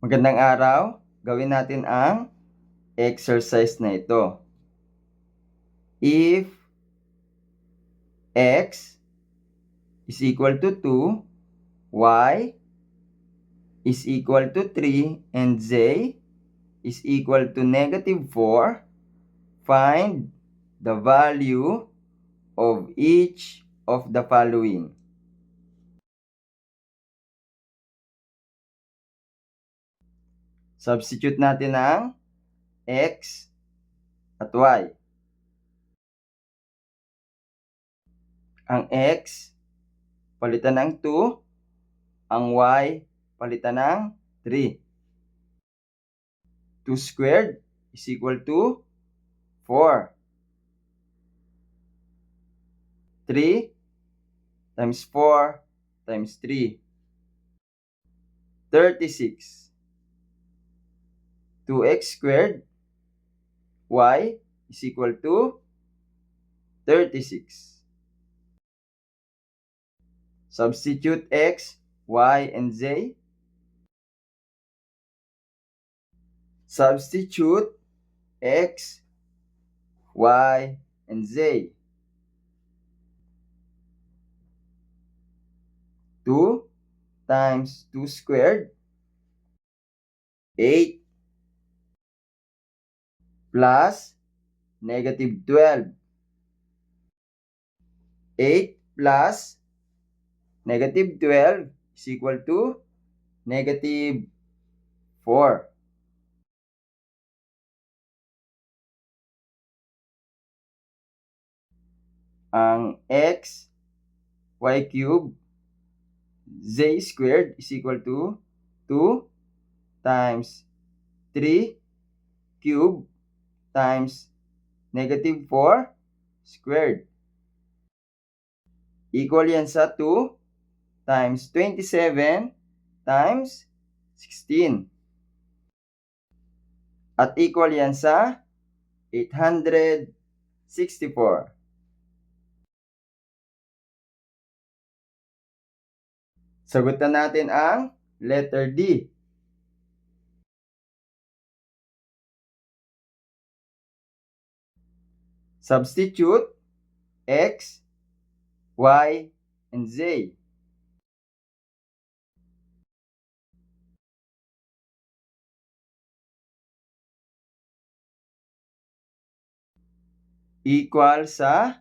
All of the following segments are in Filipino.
Magandang araw. Gawin natin ang exercise na ito. If x is equal to 2, y is equal to 3, and z is equal to -4, find the value of each of the following. Substitute natin ang x at y. Ang x, palitan ng 2. Ang y, palitan ng 3. 2 squared is equal to 4. 3 times 4 times 3. 36. 2x squared, y is equal to 36. Substitute x, y, and z. Substitute x, y, and z. 2 times 2 squared, 8 plus -12. 8 plus -12 is equal to -4. Ang x, y cubed, z squared is equal to 2 times 3 cubed times -4 squared. Equal yan sa 2 times 27 times 16. At equal yan sa 864. Sagutan natin ang letter D. Substitute x, y, and z. Equal sa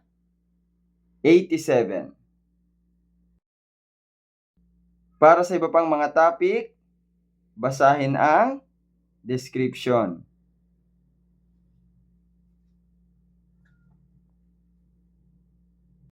87. Para sa iba pang mga topic, basahin ang description.